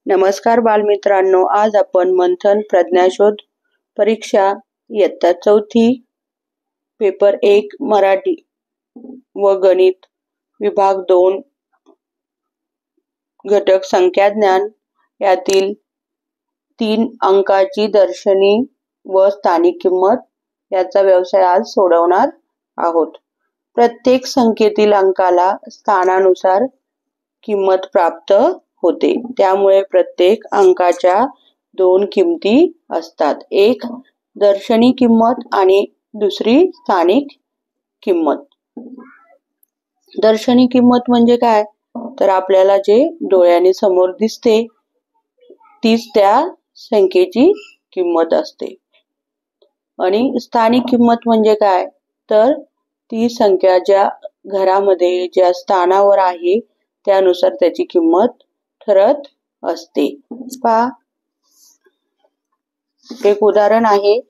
नमस्कार बालमित्रांनो, आज आपण मंथन प्रज्ञाशोध परीक्षा इयत्ता 4 पेपर 1 मराठी व गणित विभाग 2 घटक संख्याज्ञान यातील 3 अंकाची दर्शनी व स्थानिक किंमत याचा व्यवसाय आज सोडवणार आहोत. प्रत्येक संख्येतील अंकाला स्थानानुसार किंमत प्राप्त होते. त्यामुळे प्रत्येक अंकाच्या 2 किमती असतात, एक दर्शनी किंमत आणि दुसरी स्थानिक किंमत. दर्शनी किंमत म्हणजे काय, तर आपल्याला जे डोळ्याने समोर दिसते तीच त्या संख्येची किंमत असते. आणि स्थानिक किंमत म्हणजे काय, तर ती संख्या ज्या घरामध्ये ज्या स्थानावर आहे त्यानुसार त्याची किंमत ठरत असते. पहा, एक उदाहरण आहे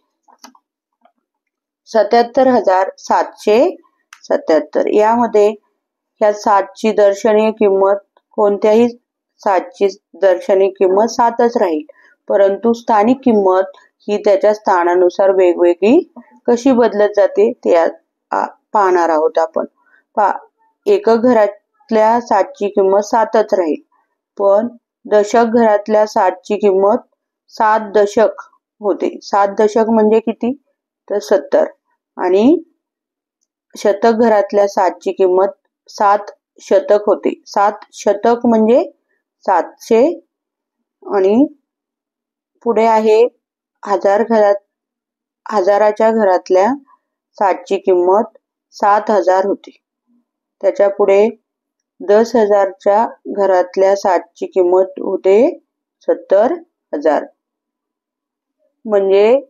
77,777. यामध्ये ह्या 7ची दर्शनीय किंमत कोणत्याही 7ची दर्शनीय किंमत 7च राहील, परंतु स्थानिक किंमत ही त्याच्या स्थानानुसार वेगवेगळी कशी बदलत जाते ते पाहणार आहोत आपण. पहा, एकक घरातल्या 7ची किंमत 7च राहील, पण दशक घरातल्या 7ची किंमत 7 दशक होते. 7 दशक म्हणजे किती, तर 70. आणि शतक घरातल्या 7ची किंमत 7 शतक होते. 7 शतक म्हणजे 700. आणि पुढे आहे हजाराच्या घरातल्या 7ची किंमत 7,000 होती. त्याच्या पुढे 10,000च्या घरातल्या 7ची किंमत होते 70,000. म्हणजे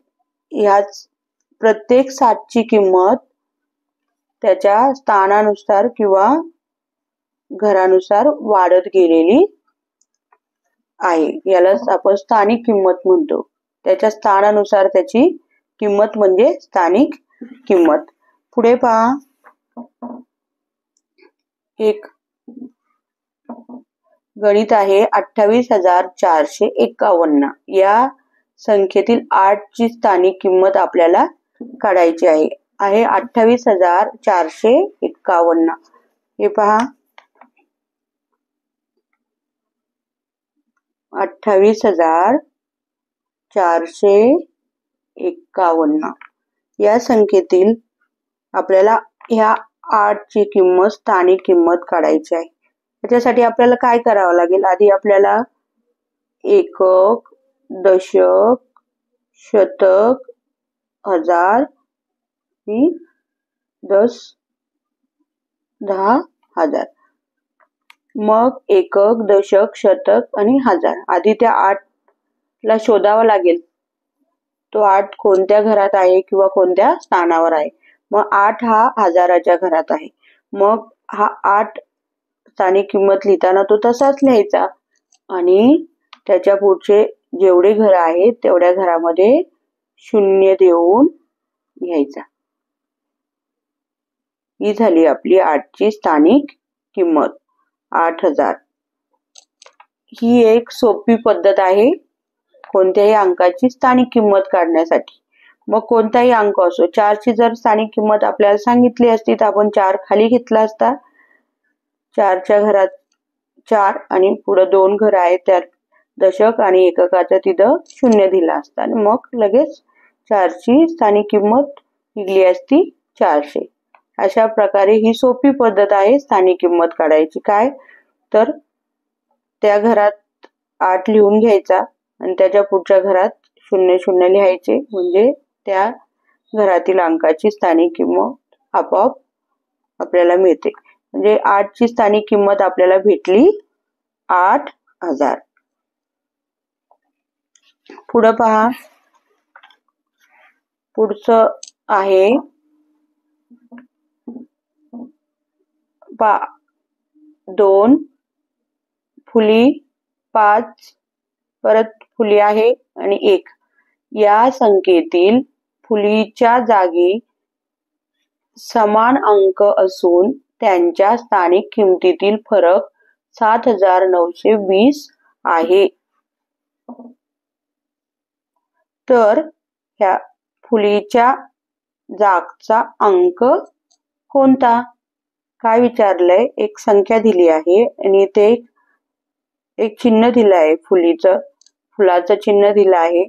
ह्याच प्रत्येक 7ची किंमत त्याच्या स्थानानुसार किंवा घरानुसार वाढत गेलेली आहे. यालाच आपण स्थानिक किंमत म्हणतो. त्याच्या स्थानानुसार त्याची किंमत म्हणजे स्थानिक किंमत. पुढे पहा, एक गणित आहे 28,451. या संख्येतील 8ची स्थानिक किंमत आपल्याला काढायची आहे. 28,451. हे पहा, 28,451 या संख्येतील आपल्याला ह्या 8ची किंमत स्थानिक किंमत काढायची आहे. त्याच्यासाठी आपल्याला काय करावं लागेल, आधी आपल्याला एकक, दशक, शतक, हजार, 10,000. मग एकक, दशक, शतक आणि हजार. आधी त्या 8ला शोधावा लागेल, तो 8 कोणत्या घरात आहे किंवा कोणत्या स्थानावर आहे. मग 8 हा हजाराच्या घरात आहे. मग हा 8 स्थानिक किंमत लिहिताना तो तसाच लिहायचा आणि त्याच्या पुढचे जेवढे घर आहेत तेवढ्या घरामध्ये 0 देऊन घ्यायचा. ही झाली आपली 8ची स्थानिक किंमत, 8,000. ही एक सोपी पद्धत आहे कोणत्याही अंकाची स्थानिक किंमत काढण्यासाठी. मग कोणताही अंक असो, 4ची जर स्थानिक किंमत आपल्याला सांगितली असती तर आपण 4 खाली घेतला असता. 4च्या घरात 4 आणि पुढे 2 घर आहेत त्यात दशक आणि एककाचा तिथं 0 दिला असता आणि मग लगेच 4ची स्थानिक किंमत निघली असती 400. अशा प्रकारे ही सोपी पद्धत आहे स्थानिक किंमत काढायची. काय तर त्या घरात 8 लिहून घ्यायचा आणि त्याच्या पुढच्या घरात 00 लिहायचे, म्हणजे त्या घरातील अंकाची स्थानिक किंमत आपोआप आपल्याला मिळते. म्हणजे 8ची स्थानिक किंमत आपल्याला भेटली 8,000. पुढे पहा, पुढचं आहे 2 फुली 5 परत फुली आहे आणि 1. या संख्येतील फुलीच्या जागी समान अंक असून त्यांच्या स्थानिक किमतीतील फरक 7,920 आहे. तर ह्या फुलीच्या जागचा अंक कोणता? काय विचारलंय? एक संख्या दिली आहे आणि ते एक चिन्ह दिलं आहे, फुलाचं चिन्ह दिलं आहे.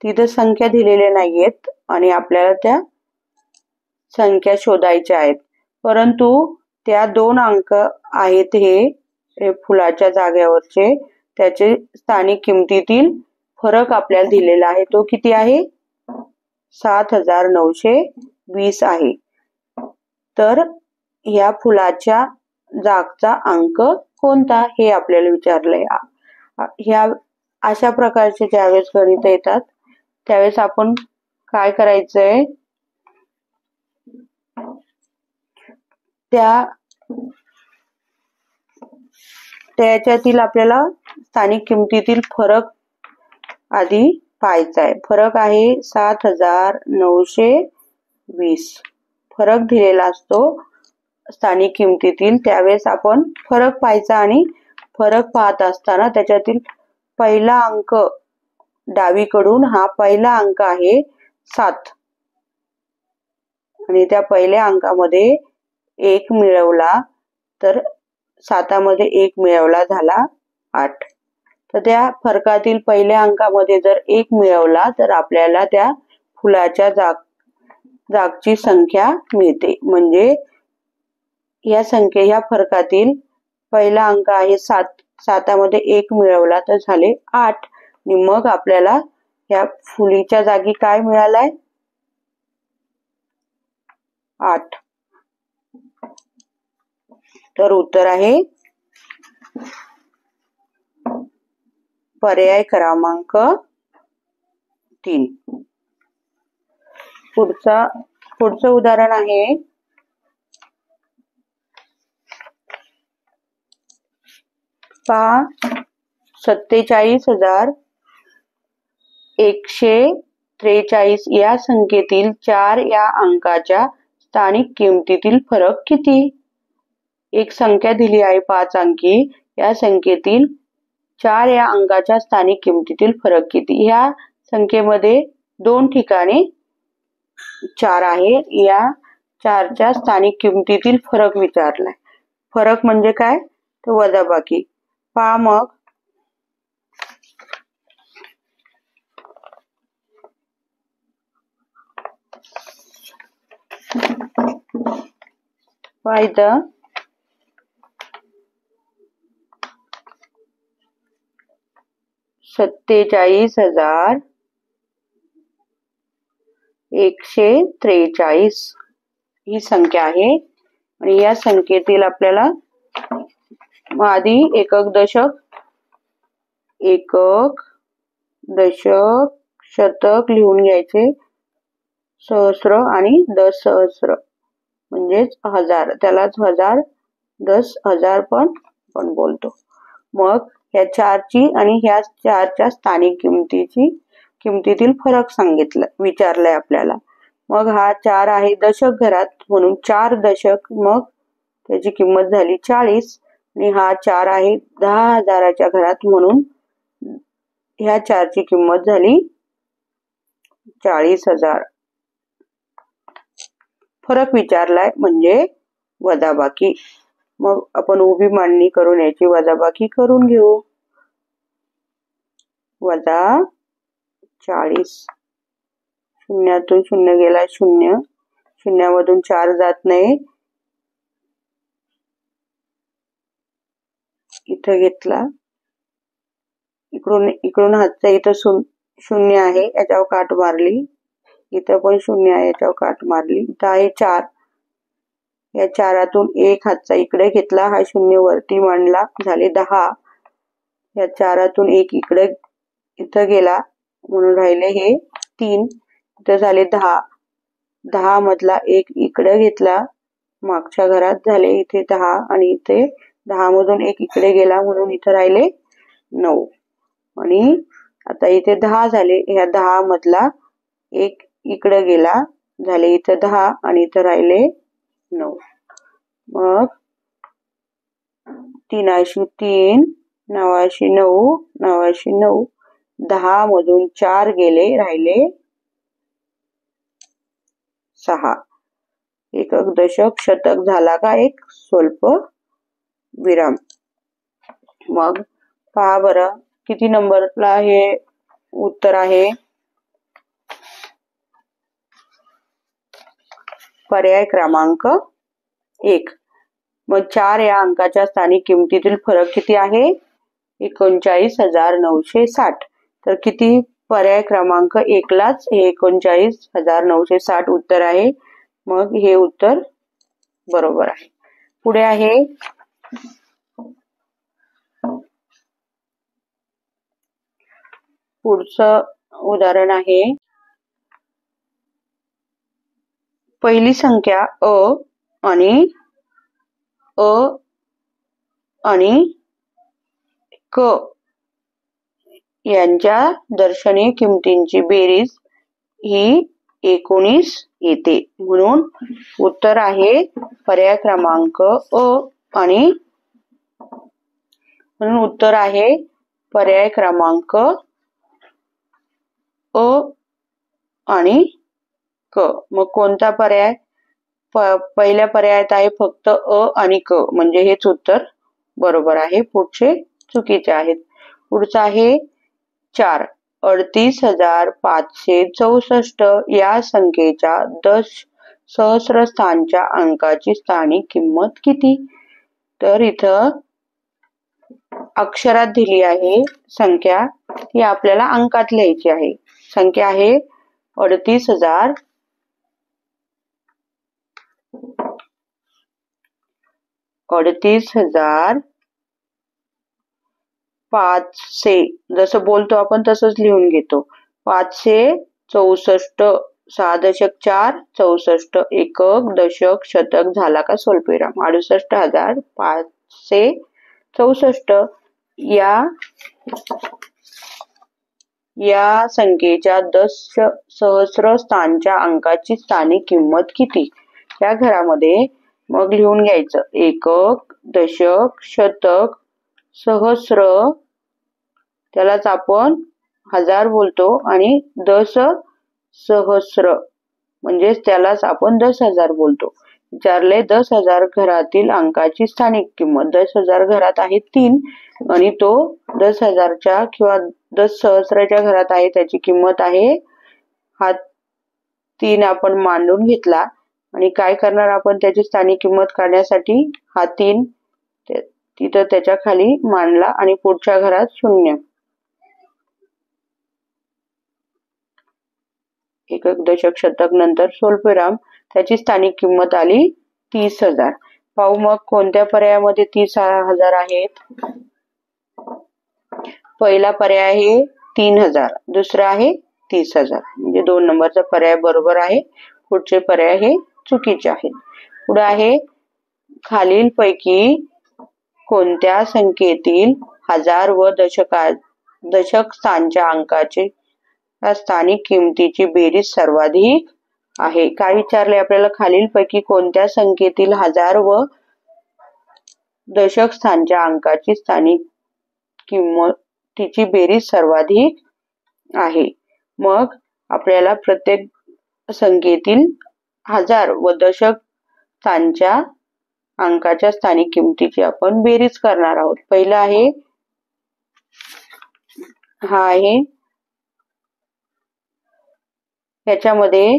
तिथं संख्या दिलेल्या नाहीयेत आणि आपल्याला त्या संख्या शोधायच्या आहेत. परंतु त्या 2 अंक आहेत हे फुलाच्या जागेवरचे, त्याचे स्थानिक किमतीतील फरक आपल्याला दिलेला आहे. तो किती आहे? 7,920 आहे. तर या फुलाच्या जागचा अंक कोणता हे आपल्याला विचारलंय. ह्या अशा प्रकारचे ज्यावेळेस गणित येतात त्यावेळेस आपण काय करायचंय, त्याच्यातील आपल्याला स्थानिक किमतीतील फरक आधी पाहायचा आहे. फरक आहे 7,920. फरक दिलेला असतो स्थानिक किमतीतील. त्यावेळेस आपण फरक पाहायचा आणि फरक पाहत असताना त्याच्यातील पहिला अंक डावीकडून, हा पहिला अंक आहे 7 आणि त्या पहिल्या अंकामध्ये 1 मिळवला तर 7मध्ये 1 मिळवला झाला 8. तर त्या फरकातील पहिल्या अंकामध्ये जर 1 मिळवला तर आपल्याला त्या फुलाच्या जागची संख्या मिळते. म्हणजे या फरकातील पहिला अंक आहे 7, 7मध्ये 1 मिळवला तर झाले 8 आणि मग आपल्याला या फुलीच्या जागी काय मिळालंय? 8. तर उत्तर आहे पर्याय क्रमांक 3. पुढचं उदाहरण आहे 47,143 या संख्येतील 4 या अंकाच्या स्थानिक किमतीतील फरक किती? एक संख्या दिली आहे 5 अंकी. या संख्येतील 4 या अंकाच्या स्थानिक किमतीतील फरक किती? ह्या संख्येमध्ये 2 ठिकाणी 4 आहे. या 4च्या स्थानिक किमतीतील फरक विचारलाय. फरक म्हणजे काय? तर वजाबाकी. पहा मग, इथं 47,143 ही संख्या आहे आणि या संख्येतील आपल्याला आधी एकक, दशक, शतक लिहून घ्यायचे, सहस्र आणि दशसहस्र म्हणजेच 1000. त्यालाच 1000, 10,000 पण बोलतो. मग ह्या 4ची आणि ह्या 4च्या स्थानिक किमतीतील फरक विचारलाय आपल्याला. मग हा 4 आहे दशक घरात म्हणून 4 दशक, मग त्याची किंमत झाली 40 आणि हा 4 आहे 10,000च्या घरात म्हणून ह्या 4ची किंमत झाली 40,000. फरक विचारलाय म्हणजे वजाबाकी. मग आपण उभी मांडणी करून याची वजाबाकी करून घेऊ. वजा 40, शून्यातून शून्य गेला 0, शून्यामधून 4 जात नाही, इथं घेतला, इकडून हातचा इथं 0 आहे याच्यावर काट मारली, इथं पण 0 आहे याच्यावर काट मारली, इथं आहे 4, या 4तून 1 हातचा इकडे घेतला, हा 0 वरती मांडला, झाले 10. या 4तून 1 इथं गेला म्हणून राहिले हे 3, इथं झाले 10. 10 मधला 1 इकडे घेतला मागच्या घरात, झाले इथे 10 आणि इथे 10 मधून 1 इकडे गेला म्हणून इथं राहिले 9 आणि आता इथे 10 झाले. ह्या 10 मधला 1 इकडे गेला, झाले इथं 10 आणि इथं राहिले 9. मग 3 3, 9 9, 9 10 मधून 4 गेले, राहिले 6. एकक, दशक, शतक झाला का एक स्वल्प विराम. मग पहा बरं किती नंबरला हे उत्तर आहे. पर्याय क्रमांक 1. मग 4 या अंकाच्या स्थानिक किमतीतील फरक किती आहे? 39,960. तर किती पर्याय क्रमांक 1 लाच हे 39,960 उत्तर आहे. मग हे उत्तर बरोबर आहे. पुढे आहे पुढचं उदाहरण आहे. पहिली संख्या अ आणि क यांच्या दर्शनीय किमतींची बेरीज ही 19 येते. म्हणून उत्तर आहे पर्याय क्रमांक अ आणि म्हणून उत्तर आहे पर्याय क्रमांक अ आणि क. मग कोणता पर्याय? पहिल्या पर्यायात आहे फक्त अ आणि क, म्हणजे हेच उत्तर बरोबर आहे. पुढचे चुकीचे आहेत. पुढचं आहे 4. 38,564 या संख्येच्या सहस्रस्थानच्या अंकाची स्थानिक किंमत किती? तर इथं अक्षरात दिली आहे संख्या, ती आपल्याला अंकात लिहायची आहे. संख्या आहे 38,500. जसं बोलतो आपण तसंच लिहून घेतो. 564, 6.4, 64, एकक, दशक, शतक झाला का स्वल्पविराम. 68,564 या संख्येच्या सहस्रस्थानच्या अंकाची स्थानिक किंमत किती? या घरामध्ये मग लिहून घ्यायचं. एकक, दशक, शतक, सहस्र, त्यालाच आपण हजार बोलतो, आणि सहस्र म्हणजेच त्यालाच आपण 10,000 बोलतो. विचारले 10,000 घरातील अंकाची स्थानिक किंमत. 10,000 घरात आहे 3 आणि तो 10,000च्या किंवा 10 सहस्राच्या घरात आहे, त्याची किंमत आहे हा 3 आपण मांडून घेतला. आणि काय करणार आपण त्याची स्थानिक किंमत काढण्यासाठी? हा 3 तिथं त्याच्या खाली मांडला आणि पुढच्या घरात 0. एकक, दशक, शतक नंतर स्वल्पविराम, त्याची स्थानिक किंमत आली 30,000. पाहू मग कोणत्या पर्यायामध्ये 30,000 आहेत. पहिला पर्याय आहे 3,000, दुसरा आहे 30,000, म्हणजे 2 नंबरचा पर्याय बरोबर आहे. पुढचे पर्याय हे चुकीचे आहेत. पुढे आहे खालील पैकी कोणत्या संख्येतील हजार व दशक स्थानच्या अंकाचे स्थानिक किमतीची बेरीज सर्वाधिक आहे. काय विचारले आपल्याला? खालील पैकी कोणत्या संख्येतील हजार व दशक स्थानच्या अंकाची स्थानिक किंमतीची बेरीज सर्वाधिक आहे. मग आपल्याला प्रत्येक संख्येतील हजार व दशक स्थानच्या अंकाच्या स्थानिक किमतीची आपण बेरीज करणार आहोत. पहिला आहे हा आहे, याच्यामध्ये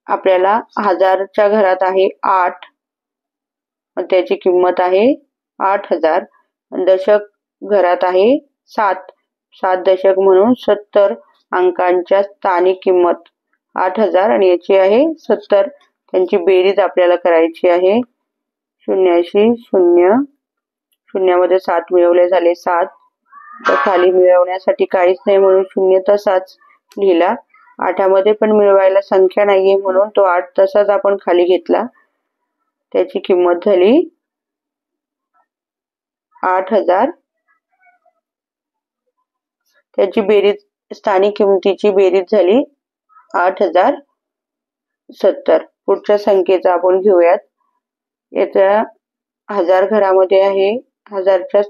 आपल्याला हजारच्या घरात आहे 8, त्याची किंमत आहे 8,000. दशक घरात आहे 7 दशक म्हणून 70 अंकांच्या स्थानिक किंमत 8,000 आणि याची आहे 70. त्यांची बेरीज आपल्याला करायची आहे. 0 मध्ये 7 मिळवले झाले 7. तर खाली मिळवण्यासाठी काहीच नाही म्हणून 0 तसाच लिहिला. 8 मध्ये पण मिळवायला संख्या नाहीये म्हणून तो 8 तसाच आपण खाली घेतला. त्याची किंमत झाली 8,000. त्याची बेरीज, स्थानिक किमतीची बेरीज झाली 8,070. पुढच्या संख्येचा आपण घेऊयात. याचा 1000 घरामध्ये आहे, हजारच्या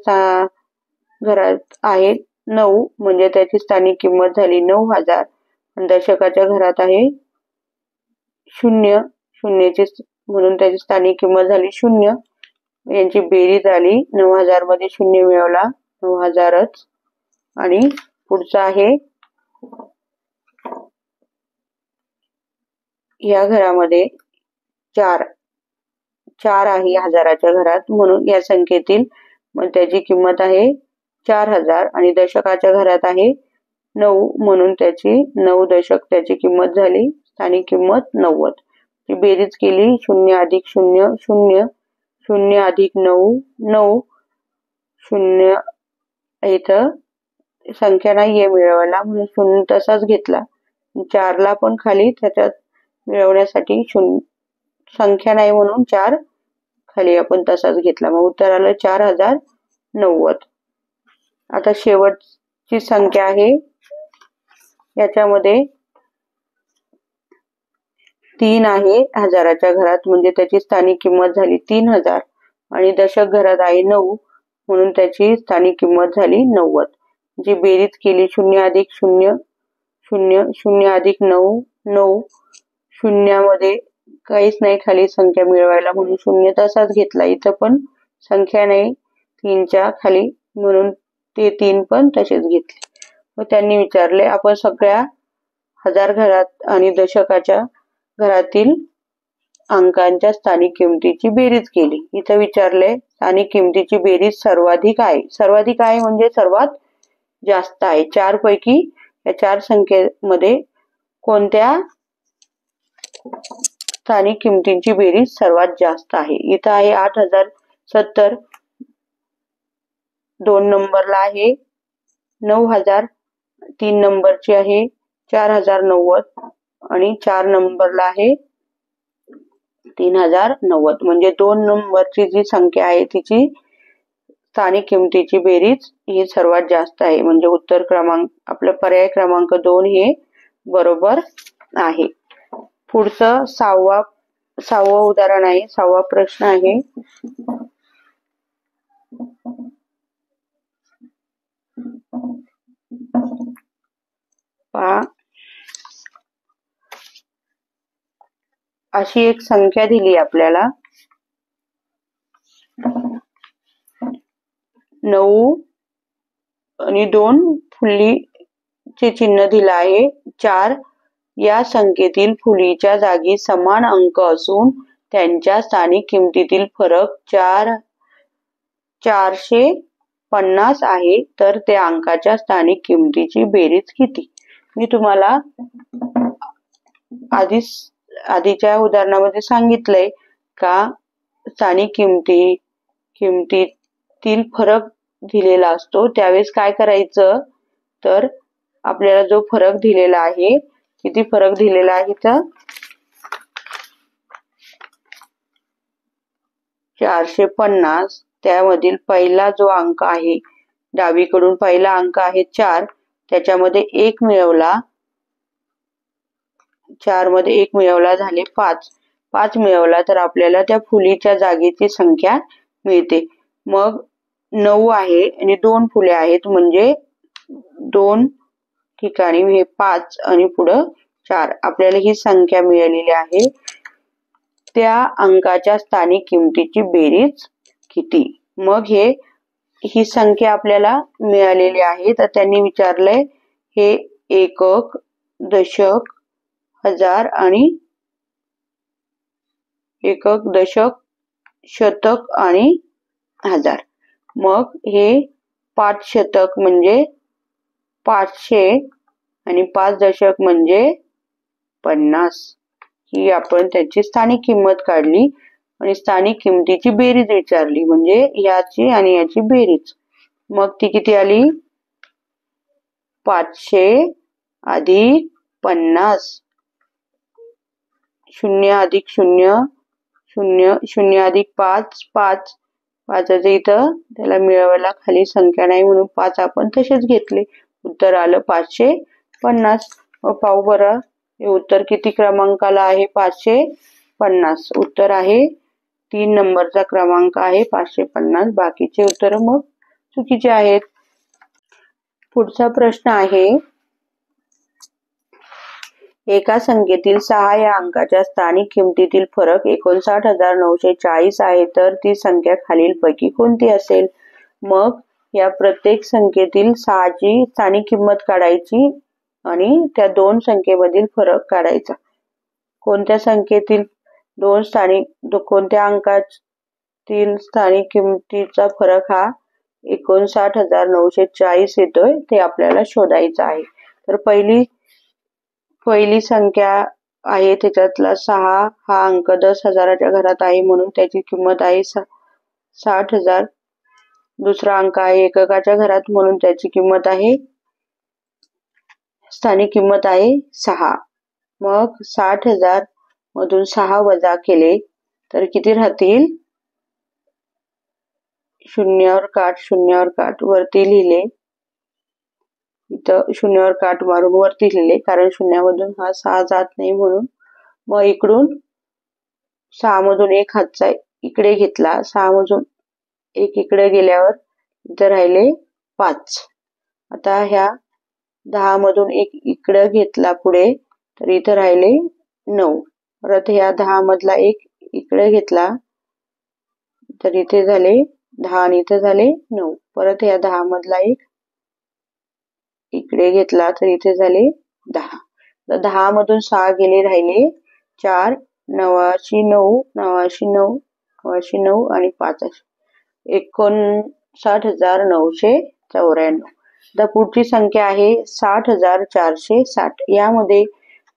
घरात आहे 9 म्हणजे त्याची स्थानिक किंमत झाली 9000. दशकाच्या घरात आहे 0, शून्याची म्हणून त्याची स्थानिक किंमत झाली 0. यांची बेरीज आली 9000 मध्ये 0 मिळवला 9000च. आणि पुढचा आहे या घरामध्ये 4 आहे हजाराच्या घरात, म्हणून या संख्येतील मग त्याची किंमत आहे 4000. आणि दशकाच्या घरात आहे 9 म्हणून त्याची 9 दशक त्याची किंमत झाली स्थानिक किंमत 90. ती बेरीज केली 0 अधिक 0 0, 0 अधिक 9 9, 0 इथं संख्या नाहीये मिळवायला म्हणून 0 तसाच घेतला. 4 ला पण खाली त्याच्यात मिळवण्यासाठी संख्या नाही म्हणून 4 खाली आपण तसाच घेतला. मग उत्तर आलं 4090. आता शेवटची संख्या आहे याच्यामध्ये 3 आहे हजाराच्या घरात, म्हणजे त्याची स्थानिक किंमत झाली 3000. आणि दशक घरात आहे 9 म्हणून त्याची स्थानिक किंमत झाली 90. जी बेरीज केली 0 अधिक 0 0, 0 अधिक 9 9, शून्यामध्ये काहीच नाही खाली संख्या मिळवायला म्हणून 0 तसाच घेतला. इथं पण संख्या नाही 3च्या खाली म्हणून ते 3 पण तसेच घेतले. व त्यांनी विचारले आपण सगळ्या हजार घरात आणि दशकाच्या घरातील अंकांच्या स्थानिक किमतीची बेरीज केली. इथं विचारले स्थानिक किमतीची बेरीज सर्वाधिक आहे. सर्वाधिक आहे म्हणजे सर्वात जास्त आहे. 4 पैकी या 4 संख्येमध्ये कोणत्या स्थानिक किमतींची बेरीज सर्वात जास्त आहे. इथं आहे 8070, 2 नंबरला आहे 9000, 3 नंबरची आहे 4090 आणि 4 नंबरला आहे 3090. म्हणजे 2 नंबरची जी संख्या आहे तिची स्थानिक किमतीची बेरीज ही सर्वात जास्त आहे. म्हणजे उत्तर क्रमांक आपलं पर्याय क्रमांक 2 हे बरोबर आहे. पुढचं 6वं उदाहरण आहे, 6वा प्रश्न आहे. अशी एक संख्या दिली आपल्याला 9 आणि 2 फुलीचे चिन्ह दिलं आहे. 4 या संख्येतील फुलीच्या जागी समान अंक असून त्यांच्या स्थानिक किमतीतील फरक 450 आहे, तर त्या अंकाच्या स्थानिक किमतीची बेरीज किती? मी तुम्हाला आधीच्या उदाहरणामध्ये सांगितलंय का स्थानिक किमतीतील फरक दिलेला असतो. त्यावेळेस काय करायचं तर आपल्याला जो फरक दिलेला आहे, किती फरक दिलेला आहे तर 450, त्यामधील पहिला जो अंक आहे डावीकडून पहिला अंक आहे 4, त्याच्यामध्ये 1 मिळवला, 4 मध्ये 1 मिळवला झाले 5, 5 मिळवला तर आपल्याला त्या फुलीच्या जागेची संख्या मिळते. मग 9 आहे आणि 2 फुले आहेत म्हणजे 2 ठिकाणी हे 5 आणि पुढं 4 आपल्याला ही संख्या मिळालेली आहे. त्या अंकाच्या स्थानिक किमतीची बेरीज किती? मग ही संख्या आपल्याला मिळालेली आहे. तर त्यांनी विचारलंय हे एकक, दशक, हजार आणि एकक, दशक, शतक आणि हजार. मग हे 5 शतक म्हणजे 500 आणि 5 दशक म्हणजे 50. ही आपण त्याची स्थानिक किंमत काढली आणि स्थानिक किमतीची बेरीज विचारली म्हणजे याची आणि याची बेरीज. मग ती किती आली? 500 अधिक 50, 0 अधिक 0 0, 0 अधिक 5 5, 5चं इथं त्याला मिळवायला खाली संख्या नाही म्हणून 5 आपण तसेच घेतले. उत्तर आलं 550. पाहू बरं हे उत्तर किती क्रमांकाला आहे? 550. उत्तर आहे 3 नंबरचा क्रमांक आहे 550. बाकीचे उत्तर मग चुकीचे आहेत. पुढचा प्रश्न आहे, एका संख्येतील 6 या अंकाच्या स्थानिक किमतीतील फरक 59,940 आहे, तर ती संख्या खालीलपैकी कोणती असेल? मग या प्रत्येक संख्येतील 6 ची स्थानिक किंमत काढायची आणि त्या दोन संख्येमधील फरक काढायचा. कोणत्या संख्येतील कोणत्या अंकातील स्थानिक किमतीचा फरक हा 59,940 येतोय ते आपल्याला शोधायचं आहे. तर पहिली संख्या आहे, त्याच्यातला 6 हा अंक 10,000च्या घरात आहे म्हणून त्याची किंमत आहे 60,000. दुसरा अंक आहे एककाच्या घरात म्हणून त्याची किंमत आहे, स्थानिक किंमत आहे 6. मग 60,000 मधून 6 वजा केले तर किती राहतील? शून्यावर काट वरती लिहिले. इथं शून्यावर काट मारून वरती लिहिले, कारण शून्यामधून हा 6 जात नाही म्हणून. मग इकडून 6 मधून 1 हातचा इकडे घेतला, 6 मधून 1 इकडे गेल्यावर इथं राहिले 5. आता ह्या 10 मधून 1 इकडे घेतला पुढे, तर इथं राहिले 9. परत ह्या 10 मधला 1 इकडे घेतला तर इथे झाले 10 आणि इथे झाले 9. परत ह्या 10 मधला 1 इकडे घेतला तर इथे झाले 10. 10 मधून 6 गेले, राहिले 4. 9 आणि 5 59,994. आता पुढची संख्या आहे 60,460. यामध्ये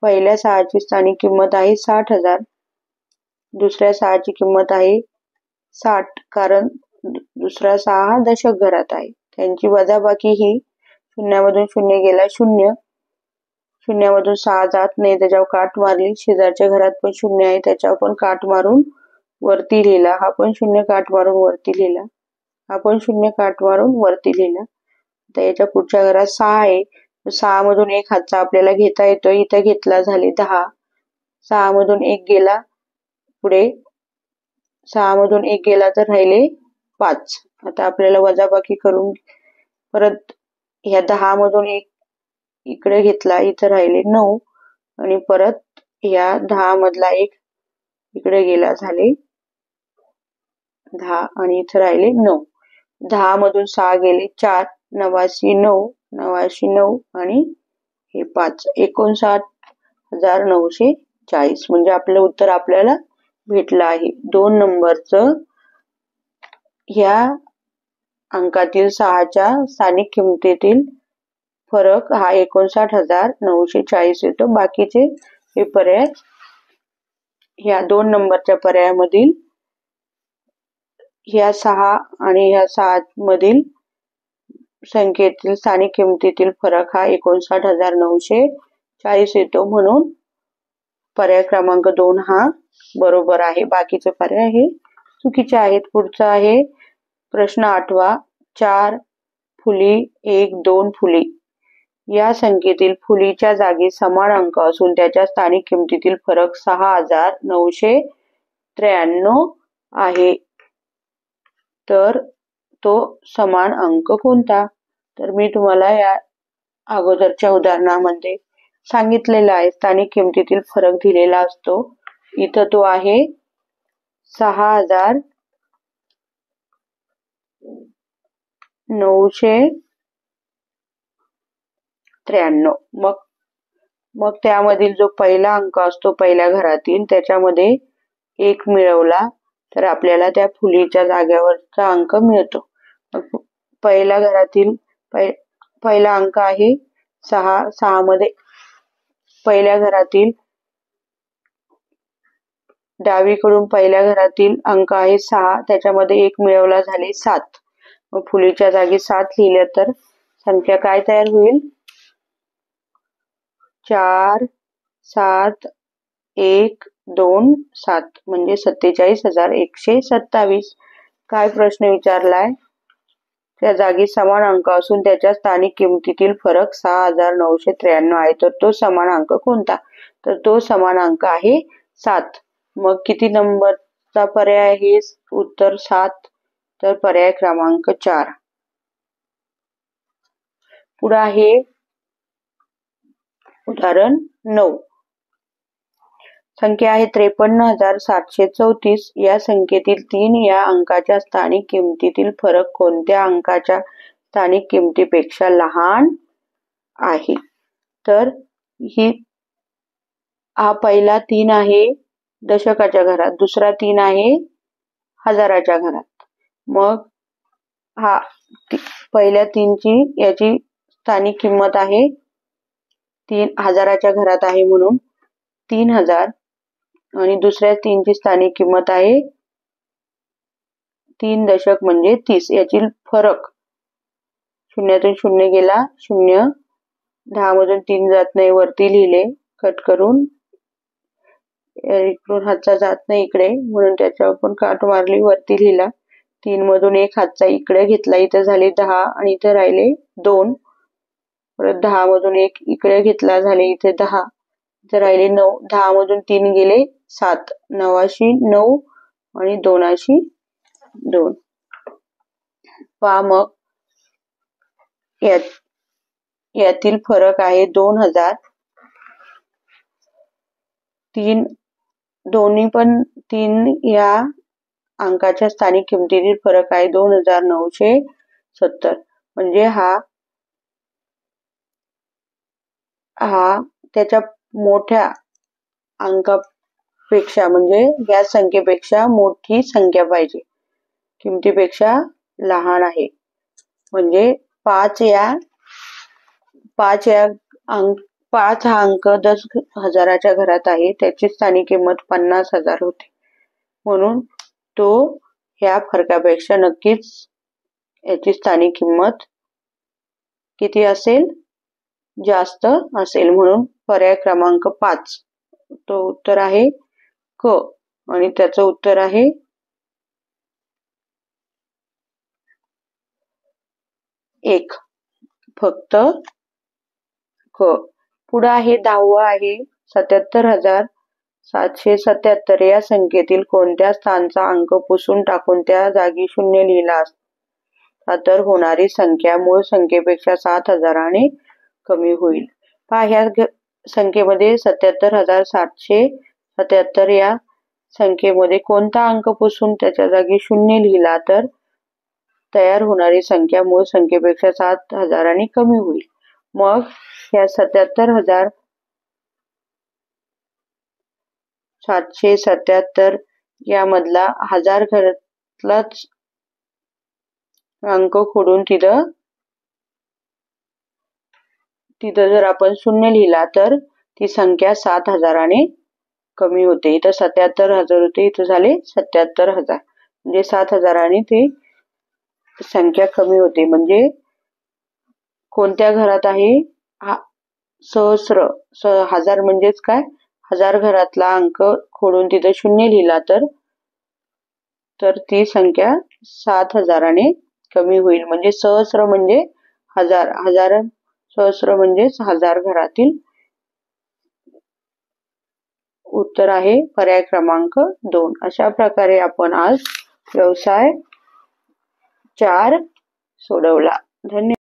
पहिल्या 6 ची स्थानिक किंमत आहे 60,000. दुसऱ्या 6 ची किंमत आहे 60, कारण दुसरा 6 हा दशक घरात आहे. त्यांची वजाबाकी ही शून्यामधून 0 गेला 0. शून्यामधून 6 जात नाही, त्याच्यावर काट मारली. शेजारच्या घरात पण 0 आहे, त्याच्यावर पण काट मारून वरती लिहिला. हा पण 0 काट मारून वरती लिहिला. हा पण 0 काट मारून वरती लिहिला. आता याच्या पुढच्या घरात 6 आहे. 6 मधून 1 हातचा आपल्याला घेता येतोय, इथं घेतला, झाले 10. 6 मधून 1 गेला पुढे, 6 मधून 1 गेला तर राहिले 5. आता आपल्याला वजाबाकी करून परत ह्या 10 मधून 1 इकडे घेतला, इथं राहिले 9. आणि परत ह्या 10 मधला 1 इकडे गेला, झाले 10 आणि इथं राहिले 9. 10 मधून 6 गेले 4. 89 आणि हे 5. 59,940. म्हणजे आपलं उत्तर आपल्याला भेटलं आहे. 2 नंबरचं ह्या अंकातील 6च्या स्थानिक किमतीतील फरक हा 59,940 येतो. बाकीचे हे पर्याय ह्या 2 नंबरच्या पर्यायामधील ह्या 6 आणि ह्या 6 मधील संख्येतील स्थानिक किमतीतील फरक हा 59,940 येतो. म्हणून पर्याय क्रमांक 2 हा बरोबर आहे. बाकीचे पर्याय हे चुकीचे आहेत. पुढचा आहे प्रश्न 8वा. 4 फुली 1 2 फुली या संख्येतील फुलीच्या जागी समान अंक असून त्याच्या स्थानिक किमतीतील फरक 6,993 आहे, तर तो समान अंक कोणता? तर मी तुम्हाला या अगोदरच्या उदाहरणामध्ये सांगितलेला आहे. स्थानिक किमतीतील फरक दिलेला असतो. इथं तो आहे 6,993. मग त्यामधील जो पहिला अंक असतो पहिल्या घरातील, त्याच्यामध्ये 1 मिळवला तर आपल्याला त्या फुलीच्या जागेवरचा अंक मिळतो. पहिल्या घरातील पहिला अंक आहे 6. 6 मध्ये पहिल्या घरातील डावीकडून पहिल्या घरातील अंक आहे 6, त्याच्यामध्ये 1 मिळवला, झाले 7. मग फुलीच्या जागी 7 लिहिलं तर संख्या काय तयार होईल? 4 7 1 2 7 म्हणजे 47,127. काय प्रश्न विचारलाय? त्या जागी समान अंक असून त्याच्या स्थानिक किमतीतील फरक 6,993 आहे, तर तो समान अंक कोणता? तर तो समान अंक आहे 7. मग किती नंबरचा पर्याय आहे उत्तर 7? तर पर्याय क्रमांक 4. पुढे आहे उदाहरण 9. संख्या आहे 53,734. या संख्येतील 3 या अंकाच्या स्थानिक किमतीतील फरक कोणत्या अंकाच्या स्थानिक किमतीपेक्षा लहान आहे? तर हा पहिला 3 आहे दशकाच्या घरात, दुसरा 3 आहे हजाराच्या घरात. मग हा पहिल्या 3ची याची स्थानिक किंमत आहे 3 हजाराच्या घरात आहे म्हणून 3000, आणि दुसऱ्या 3ची स्थानिक किंमत आहे 3 दशक म्हणजे 30. याची फरक शून्यातून शून्य गेला 0, 10 मधून 3 जात नाही, वरती लिहिले कट करून, इकडून हातचा जात नाही इकडे म्हणून त्याच्यावर पण काट मारली, वरती लिहिला. 3 मधून 1 हातचा इकडे घेतला, इथे झाले 10 आणि इथे राहिले 2. परत 10 मधून 1 इकडे घेतला, झाले इथे 10, इथे राहिले 9. 10 मधून 3 गेले 7, 9 9 आणि 2 2. पहा मग यातील फरक आहे 2000. दोन्ही पण 3 या अंकाच्या स्थानिक किमतीतील फरक आहे 2970. म्हणजे हा त्याच्या मोठ्या अंकापेक्षा म्हणजे या संख्येपेक्षा मोठी संख्या पाहिजे, किमतीपेक्षा लहान आहे. म्हणजे 5 हा अंक 10,000च्या घरात आहे, त्याची स्थानिक किंमत 50,000 होते, म्हणून तो ह्या फरकापेक्षा नक्कीच याची स्थानिक किंमत किती असेल? जास्त असेल. म्हणून पर्याय क्रमांक 5 तो उत्तर आहे क, आणि त्याचं उत्तर आहे 1, फक्त क. पुढे आहे 10वं आहे 77,777. या संख्येतील कोणत्या स्थानचा अंक पुसून टाकून त्या जागी 0 लिहिला असता तर होणारी संख्या मूळ संख्येपेक्षा 7,000ने कमी होईल. पहा ह्या संख्येमध्ये 77,777 या संख्येमध्ये कोणता अंक पुसून त्याच्या जागी 0 लिहिला तर तयार होणारी संख्या मूळ संख्येपेक्षा 7,000ने कमी होईल. मग या 77,777 यामधला 1000 घरातलाच अंक खोडून तिथं जर आपण 0 लिहिला तर ती संख्या 7,000ने कमी होते. इथं 77,000 होते, इथं झाले 77,000. म्हणजे 7,000ने ती संख्या कमी होते. म्हणजे कोणत्या घरात आहे? सहस्र. 1000 म्हणजेच काय? 1000 घरातला अंक खोडून तिथे 0 लिहिला तर ती संख्या 7,000ने कमी होईल. म्हणजे सहस्र म्हणजे 1000, सहस्र म्हणजेच 1000 घरातील. उत्तर आहे पर्याय क्रमांक 2. अशा प्रकारे आपण आज व्यवसाय 4 सोडवला. धन्यवाद.